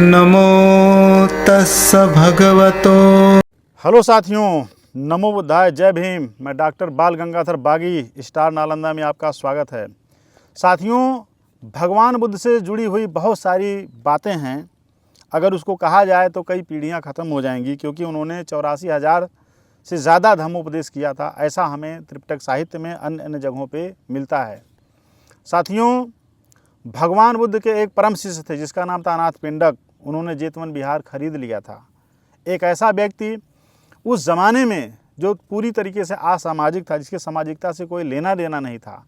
नमो तस्स भगवतो। हेलो साथियों, नमो बुद्धाय, जय भीम। मैं डॉक्टर बाल गंगाधर बागी, स्टार नालंदा में आपका स्वागत है। साथियों, भगवान बुद्ध से जुड़ी हुई बहुत सारी बातें हैं। अगर उसको कहा जाए तो कई पीढ़ियां ख़त्म हो जाएंगी, क्योंकि उन्होंने 84,000 से ज़्यादा धम्मोपदेश किया था। ऐसा हमें त्रिपिटक साहित्य में अन्य अन्य जगहों पे मिलता है। साथियों, भगवान बुद्ध के एक परम शिष्य थे जिसका नाम था अनाथ पिंडक। उन्होंने जेतवन बिहार खरीद लिया था। एक ऐसा व्यक्ति उस ज़माने में जो पूरी तरीके से असामाजिक था, जिसके सामाजिकता से कोई लेना देना नहीं था,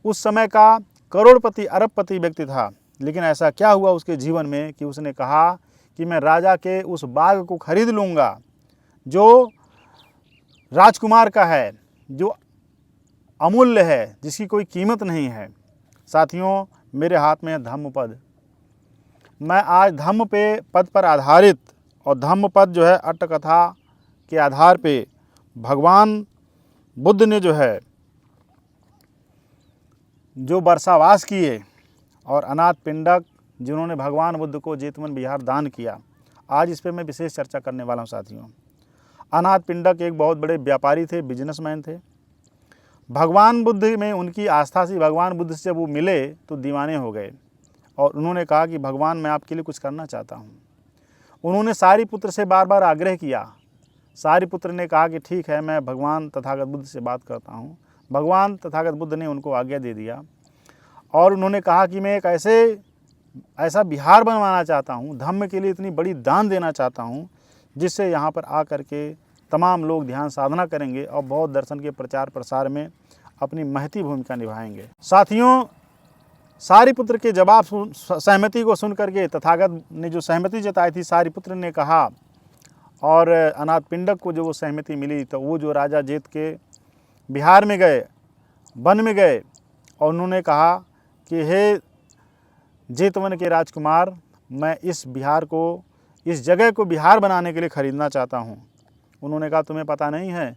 उस समय का करोड़पति अरबपति व्यक्ति था। लेकिन ऐसा क्या हुआ उसके जीवन में कि उसने कहा कि मैं राजा के उस बाग को खरीद लूँगा जो राजकुमार का है, जो अमूल्य है, जिसकी कोई कीमत नहीं है। साथियों, मेरे हाथ में है धम्मपद। मैं आज धम्म पे पद पर आधारित, और धम्मपद जो है अट्टकथा के आधार पे भगवान बुद्ध ने जो है जो वर्षावास किए, और अनाथ पिंडक जिन्होंने भगवान बुद्ध को जेतवन बिहार दान किया, आज इस पे मैं विशेष चर्चा करने वाला हूँ। साथियों, अनाथ पिंडक एक बहुत बड़े व्यापारी थे, बिजनेसमैन थे। भगवान बुद्ध में उनकी आस्था से, भगवान बुद्ध से जब वो मिले तो दीवाने हो गए, और उन्होंने कहा कि भगवान, मैं आपके लिए कुछ करना चाहता हूँ। उन्होंने सारिपुत्र से बार बार आग्रह किया। सारिपुत्र ने कहा कि ठीक है, मैं भगवान तथागत बुद्ध से बात करता हूँ। भगवान तथागत बुद्ध ने उनको आज्ञा दे दिया, और उन्होंने कहा कि मैं एक ऐसा विहार बनवाना चाहता हूँ, धम्म के लिए इतनी बड़ी दान देना चाहता हूँ, जिससे यहाँ पर आकर के तमाम लोग ध्यान साधना करेंगे और बौद्ध दर्शन के प्रचार प्रसार में अपनी महती भूमिका निभाएंगे। साथियों, सारिपुत्र के जवाब सहमति को सुन करके तथागत ने जो सहमति जताई थी, सारिपुत्र ने कहा, और अनाथ पिंडक को जो वो सहमति मिली, तो वो जो राजा जेत के बिहार में गए, वन में गए, और उन्होंने कहा कि हे जेतवन के राजकुमार, मैं इस बिहार को, इस जगह को बिहार बनाने के लिए ख़रीदना चाहता हूँ। उन्होंने कहा, तुम्हें पता नहीं है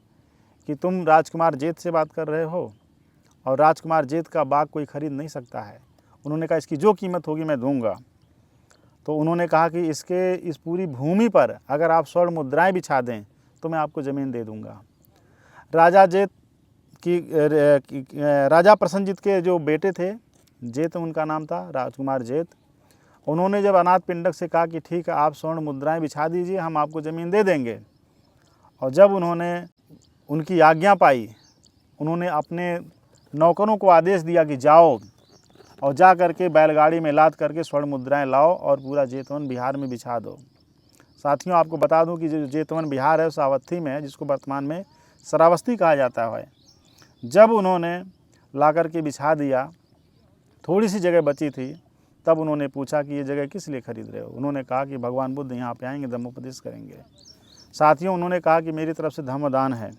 कि तुम राजकुमार जेत से बात कर रहे हो, और राजकुमार जेत का बाग कोई खरीद नहीं सकता है। उन्होंने कहा, इसकी जो कीमत होगी मैं दूंगा। तो उन्होंने कहा कि इस पूरी भूमि पर अगर आप स्वर्ण मुद्राएं बिछा दें तो मैं आपको ज़मीन दे दूंगा। राजा प्रसन्नजीत के जो बेटे थे, जेत उनका नाम था, राजकुमार जेत, उन्होंने जब अनाथ पिंडक से कहा कि ठीक है, आप स्वर्ण मुद्राएं बिछा दीजिए, हम आपको ज़मीन दे देंगे, और जब उन्होंने उनकी आज्ञा पाई, उन्होंने अपने नौकरों को आदेश दिया कि जाओ और जा करके बैलगाड़ी में लाद करके स्वर्ण मुद्राएं लाओ और पूरा जेतवन बिहार में बिछा दो। साथियों, आपको बता दूं कि जो जेतवन बिहार है उस अवस्थी में है, जिसको वर्तमान में श्रावस्ती कहा जाता है। जब उन्होंने ला करके बिछा दिया, थोड़ी सी जगह बची थी, तब उन्होंने पूछा कि ये जगह किस लिए खरीद रहे हो। उन्होंने कहा कि भगवान बुद्ध यहाँ पे आएंगे, धम्मोपदेश करेंगे। साथियों, उन्होंने कहा कि मेरी तरफ से धम्मदान है।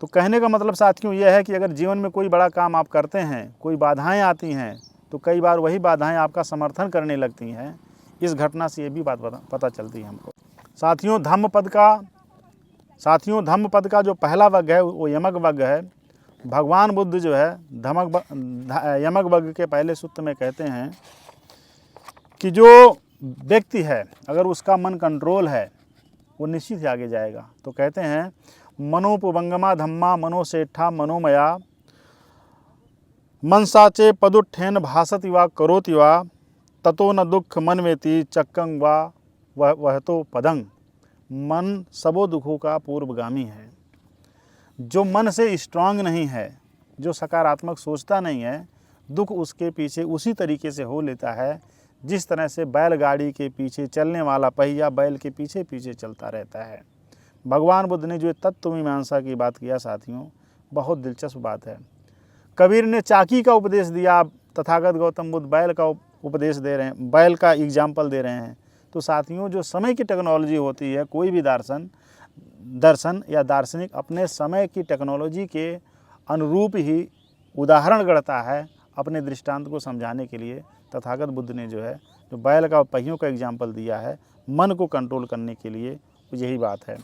तो कहने का मतलब साथियों यह है कि अगर जीवन में कोई बड़ा काम आप करते हैं, कोई बाधाएं आती हैं, तो कई बार वही बाधाएं आपका समर्थन करने लगती हैं। इस घटना से ये भी बात पता चलती है हमको। साथियों, धम्मपद का जो पहला वर्ग है वो यमक वर्ग है। भगवान बुद्ध जो है यमक वर्ग के पहले सूत्र में कहते हैं कि जो व्यक्ति है, अगर उसका मन कंट्रोल है, वो निश्चित ही आगे जाएगा। तो कहते हैं, मनोपवंगमा धम्मा मनोसेठा मनोमया मनसाचे पदुत्थेन भासति वा करोति वा ततो न दुख मनवेति चक्कं वा वह तो पदंग। मन सबो दुखों का पूर्वगामी है। जो मन से स्ट्रांग नहीं है, जो सकारात्मक सोचता नहीं है, दुख उसके पीछे उसी तरीके से हो लेता है जिस तरह से बैलगाड़ी के पीछे चलने वाला पहिया बैल के पीछे पीछे चलता रहता है। भगवान बुद्ध ने जो तत्व मीमांसा की बात किया साथियों, बहुत दिलचस्प बात है। कबीर ने चाकी का उपदेश दिया, तथागत गौतम बुद्ध बैल का उपदेश दे रहे हैं, बैल का एग्जाम्पल दे रहे हैं। तो साथियों, जो समय की टेक्नोलॉजी होती है, कोई भी दर्शन या दार्शनिक अपने समय की टेक्नोलॉजी के अनुरूप ही उदाहरण गढ़ता है अपने दृष्टांत को समझाने के लिए। तथागत बुद्ध ने जो है, जो बैल का पहियों का एग्जाम्पल दिया है मन को कंट्रोल करने के लिए, यही बात है।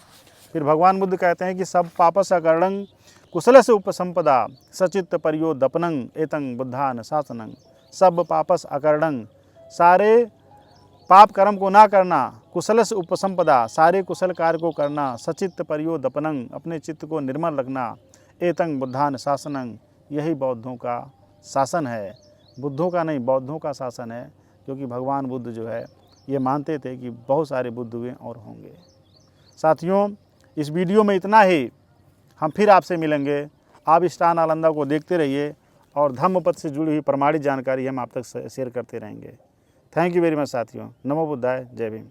फिर भगवान बुद्ध कहते हैं कि सब पापस अकर्णं कुशल से उपसंपदा सचित्त परियो दपनंग एतं बुद्धान शासनंग। सब पापस अकर्णं, सारे पाप कर्म को ना करना, कुशलस उपसंपदा, सारे कुशल कार्य को करना, सचित्त परियोदपनंग, अपने चित्त को निर्मल रखना, एतंग बुद्धान शासनंग, यही बौद्धों का शासन है। बुद्धों का नहीं, बौद्धों का शासन है, क्योंकि भगवान बुद्ध जो है ये मानते थे कि बहुत सारे बुद्ध हुए और होंगे। साथियों, इस वीडियो में इतना ही। हम फिर आपसे मिलेंगे। आप स्टार नालंदा को देखते रहिए और धम्मपद से जुड़ी हुई प्रमाणित जानकारी हम आप तक शेयर करते रहेंगे। थैंक यू वेरी मच साथियों। नमो बुद्धाय, जय भीम।